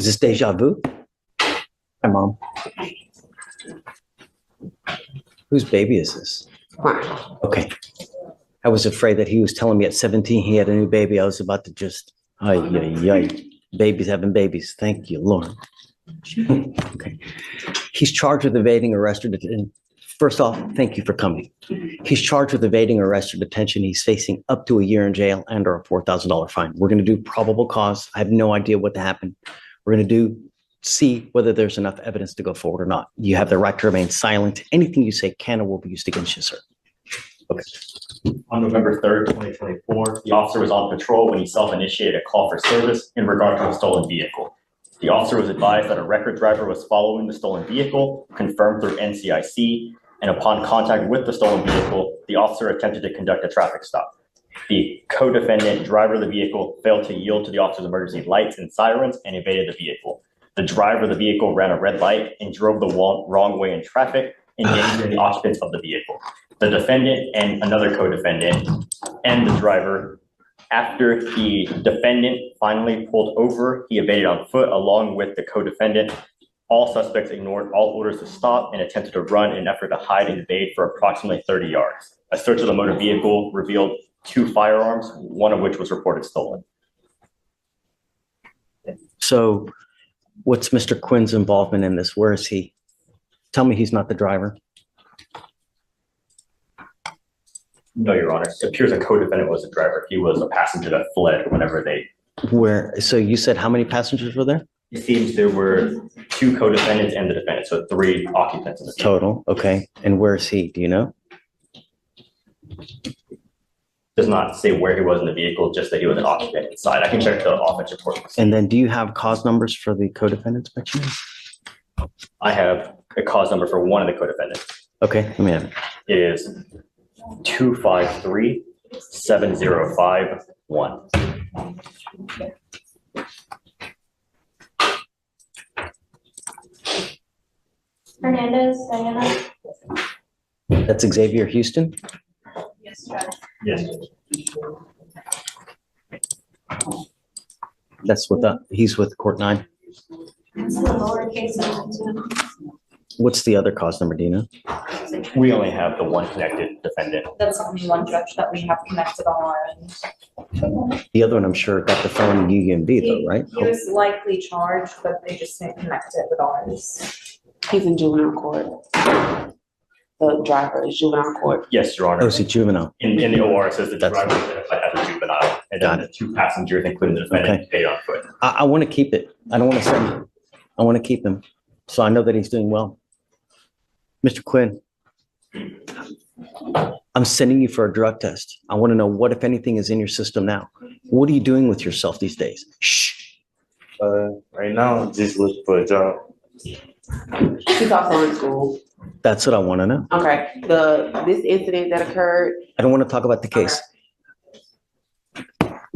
Is this deja vu? Hi, Mom. Whose baby is this? Okay. I was afraid that he was telling me at 17 he had a new baby. I was about to just, babies having babies. Thank you, Lord. Okay. He's charged with evading arrest or detention. First off, thank you for coming. He's charged with evading arrest or detention. He's facing up to a year in jail and or a $4,000 fine. We're going to do probable cause. I have no idea what happened. We're going to see whether there's enough evidence to go forward or not. You have the right to remain silent. Anything you say can or will be used against you, sir. Okay. On November 3rd, 2024, the officer was on patrol when he self-initiated a call for service in regard to a stolen vehicle. The officer was advised that a record driver was following the stolen vehicle, confirmed through NCIC, and upon contact with the stolen vehicle, the officer attempted to conduct a traffic stop. The co-defendant, driver of the vehicle, failed to yield to the officer's emergency lights and sirens and evaded the vehicle. The driver of the vehicle ran a red light and drove the wrong way in traffic, endangering the occupants of the vehicle. The defendant and another co-defendant and the driver, after the defendant finally pulled over, he evaded on foot along with the co-defendant. All suspects ignored all orders to stop and attempted to run in an effort to hide and evade for approximately 30 yards. A search of the motor vehicle revealed 2 firearms, one of which was reported stolen. So what's Mr. Quinn's involvement in this? Where is he? Tell me he's not the driver. No, Your Honor. It appears a co-defendant was the driver. He was a passenger that fled whenever they... So you said how many passengers were there? It seems there were 2 co-defendants and the defendant, so 3 occupants in the vehicle. Total, okay. And where is he? Do you know? Does not say where he was in the vehicle, just that he was an occupant inside. I can check the offense report. And then do you have cause numbers for the co-defendants by chance? I have a cause number for one of the co-defendants. Okay, let me have it. It is 253-7051. Hernandez, Diana. That's Xavier Houston? Yes, Judge. Yes. That's what he's with court 9. It's the lowercase of What's the other cause number, Dina? We only have the one connected defendant. That's only one judge that we have connected on our end. The other one, I'm sure, got the phone UUMB though, right? He was likely charged, but they just didn't connect it with ours. He's in juvenile court. The driver is juvenile court. Yes, Your Honor. Oh, is he juvenile? In the OR, it says the That's- driver identified as a juvenile, and Got then the 2 passengers, including the defendant, paid on foot. I want to keep it. I don't want to send him. I want to keep him. So I know that he's doing well. Mr. Quinn, I'm sending you for a drug test. I want to know what, if anything, is in your system now. What are you doing with yourself these days? Shh. Right now, just looking for a job. He's also in school. That's what I want to know. Okay, this incident that occurred, I don't want to talk about the case.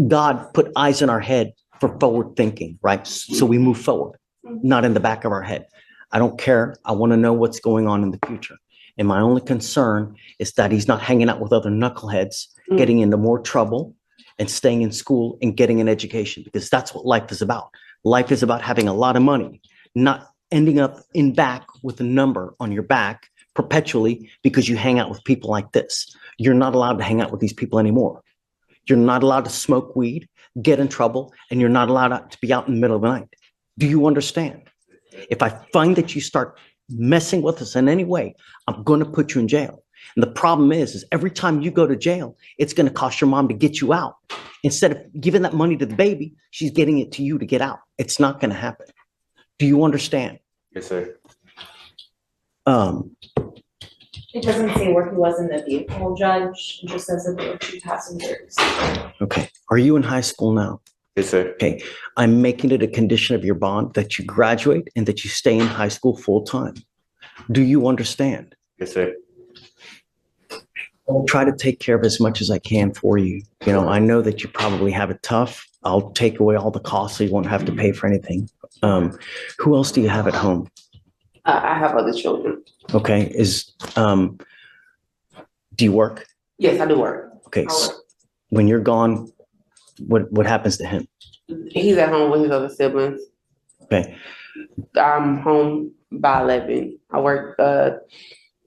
God put eyes in our head for forward thinking, right? So we move forward, not in the back of our head. I don't care. I want to know what's going on in the future. And my only concern is that he's not hanging out with other knuckleheads, getting into more trouble and staying in school and getting an education, because that's what life is about. Life is about having a lot of money, not ending up in back with a number on your back perpetually because you hang out with people like this. You're not allowed to hang out with these people anymore. You're not allowed to smoke weed, get in trouble, and you're not allowed to be out in the middle of the night. Do you understand? If I find that you start messing with us in any way, I'm going to put you in jail. And the problem is every time you go to jail, it's going to cost your mom to get you out. Instead of giving that money to the baby, she's getting it to you to get out. It's not going to happen. Do you understand? Yes, sir. It doesn't say where he was in the vehicle, Judge. It just says that there were 2 passengers. Okay. Are you in high school now? Yes, sir. Okay. I'm making it a condition of your bond that you graduate and that you stay in high school full time. Do you understand? Yes, sir. I'll try to take care of as much as I can for you. You know, I know that you probably have it tough. I'll take away all the costs so you won't have to pay for anything. Who else do you have at home? I have other children. Okay. Do you work? Yes, I do work. Okay. So when you're gone, what happens to him? He's at home with his other siblings. Okay. I'm home by 11. I work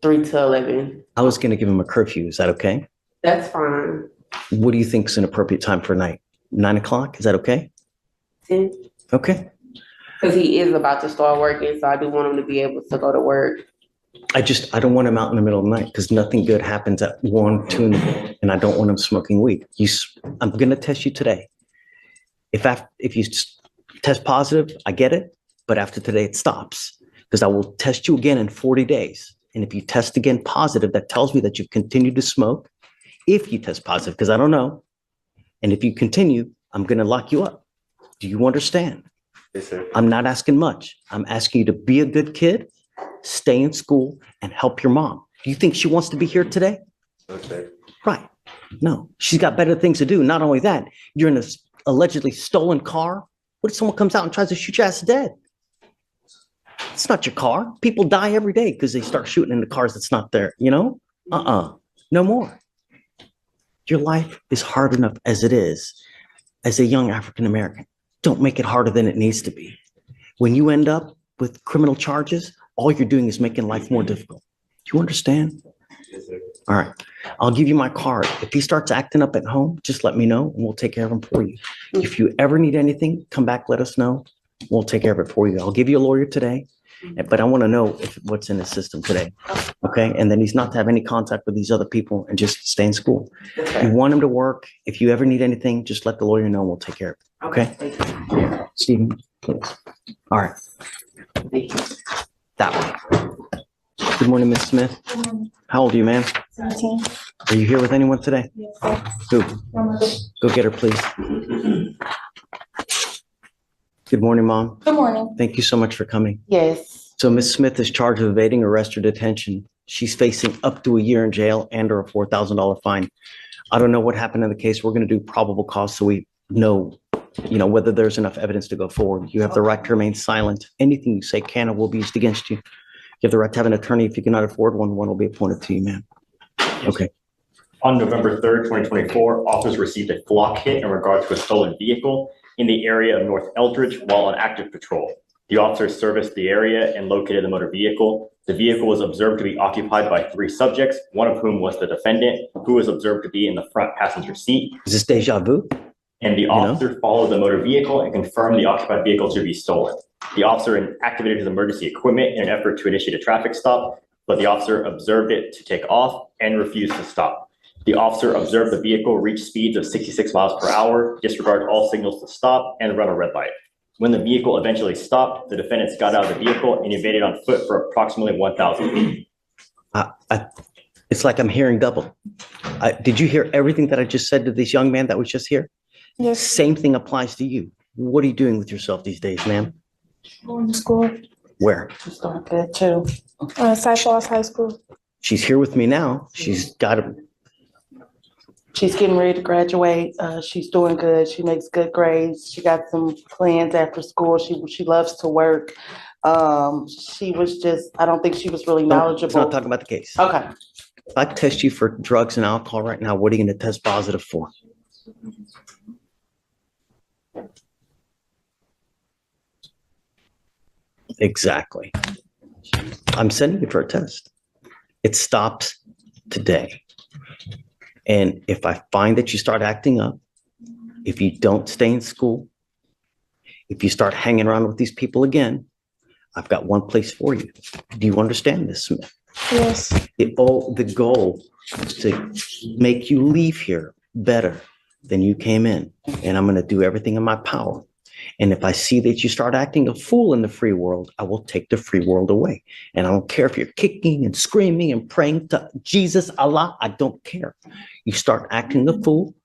3 to 11. I was going to give him a curfew. Is that okay? That's fine. What do you think is an appropriate time for a night? 9 o'clock? Is that okay? 10. Okay. Because he is about to start working, so I do want him to be able to go to work. I don't want him out in the middle of the night because nothing good happens at 1, 2 in the morning, and I don't want him smoking weed. I'm going to test you today. If you test positive, I get it, but after today it stops because I will test you again in 40 days. And if you test again positive, that tells me that you've continued to smoke. If you test positive, because I don't know, and if you continue, I'm going to lock you up. Do you understand? Yes, sir. I'm not asking much. I'm asking you to be a good kid, stay in school, and help your mom. Do you think she wants to be here today? Okay. Right. No, she's got better things to do. Not only that, you're in a allegedly stolen car. What if someone comes out and tries to shoot your ass dead? It's not your car. People die every day because they start shooting in the cars that's not there, you know? No more. Your life is hard enough as it is as a young African American. Don't make it harder than it needs to be. When you end up with criminal charges, all you're doing is making life more difficult. Do you understand? Yes, sir. All right. I'll give you my card. If he starts acting up at home, just let me know and we'll take care of him for you. If you ever need anything, come back, let us know. We'll take care of it for you. I'll give you a lawyer today, but I want to know what's in the system today. Okay. And then he's not to have any contact with these other people and just stay in school. You want him to work. If you ever need anything, just let the lawyer know and we'll take care of it. Okay. Stephen, please. All right. That way. Good morning, Miss Smith. How old are you, ma'am? 17. Are you here with anyone today? Yes, sir. Who? Go get her, please. Good morning, Mom. Good morning. Thank you so much for coming. Yes. So Miss Smith is charged with evading arrest or detention. She's facing up to a year in jail and or a $4,000 fine. I don't know what happened in the case. We're going to do probable cause so we know, whether there's enough evidence to go forward. You have the right to remain silent. Anything you say can or will be used against you. You have the right to have an attorney. If you cannot afford one will be appointed to you, ma'am. Okay. On November 3rd, 2024, officers received a flock hit in regard to a stolen vehicle in the area of North Eldridge while on active patrol. The officers serviced the area and located the motor vehicle. The vehicle was observed to be occupied by 3 subjects, one of whom was the defendant, who was observed to be in the front passenger seat. Is this deja vu? And the officer followed the motor vehicle and confirmed the occupied vehicle to be stolen. The officer activated his emergency equipment in an effort to initiate a traffic stop, but the officer observed it to take off and refused to stop. The officer observed the vehicle reach speeds of 66 miles per hour, disregard all signals to stop, and run a red light. When the vehicle eventually stopped, the defendants got out of the vehicle and evaded on foot for approximately 1,000 feet. It's like I'm hearing double. Did you hear everything that I just said to this young man that was just here? Yes. Same thing applies to you. What are you doing with yourself these days, ma'am? Going to school. Where? To start that too. Cypress High School. She's here with me now. She's got a She's getting ready to graduate. She's doing good. She makes good grades. She got some plans after school. She loves to work. She was just, I don't think she was really Let's knowledgeable. not talk about the case. Okay. If I test you for drugs and alcohol right now, what are you going to test positive for? Exactly. I'm sending you for a test. It stops today. And if I find that you start acting up, if you don't stay in school, if you start hanging around with these people again, I've got one place for you. Do you understand this, Smith? Yes. The goal is to make you leave here better than you came in. And I'm going to do everything in my power. And if I see that you start acting a fool in the free world, I will take the free world away. And I don't care if you're kicking and screaming and praying to Jesus, Allah. I don't care. You start acting a fool,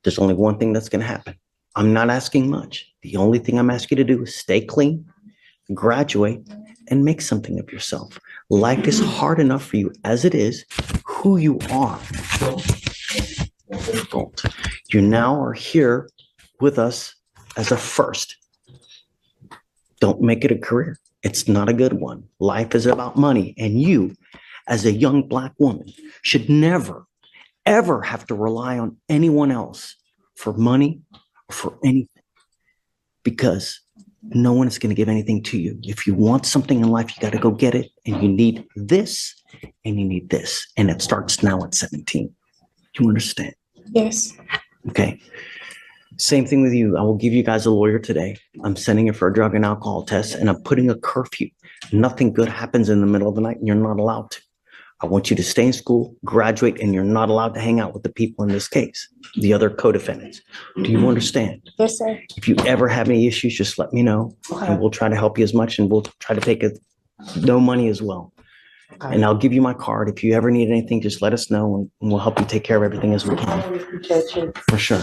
there's only one thing that's going to happen. I'm not asking much. The only thing I'm asking you to do is stay clean, graduate, and make something of yourself. Life is hard enough for you as it is. Who you are. Difficult. You now are here with us as a first. Don't make it a career. It's not a good one. Life is about money. And you, as a young Black woman, should never, ever have to rely on anyone else for money or for anything. Because No one is going to give anything to you. If you want something in life, you got to go get it. And you need this and you need this. And it starts now at 17. Do you understand? Yes. Okay. Same thing with you. I will give you guys a lawyer today. I'm sending it for a drug and alcohol test and I'm putting a curfew. Nothing good happens in the middle of the night and you're not allowed to. I want you to stay in school, graduate, and you're not allowed to hang out with the people in this case, the other co-defendants. Do you understand? Yes, sir. If you ever have any issues, just let me know and we'll try to help you as much and we'll try to take it, no money as well. And I'll give you my card. If you ever need anything, just let us know and we'll help you take care of everything as we I can, really appreciate you. for sure.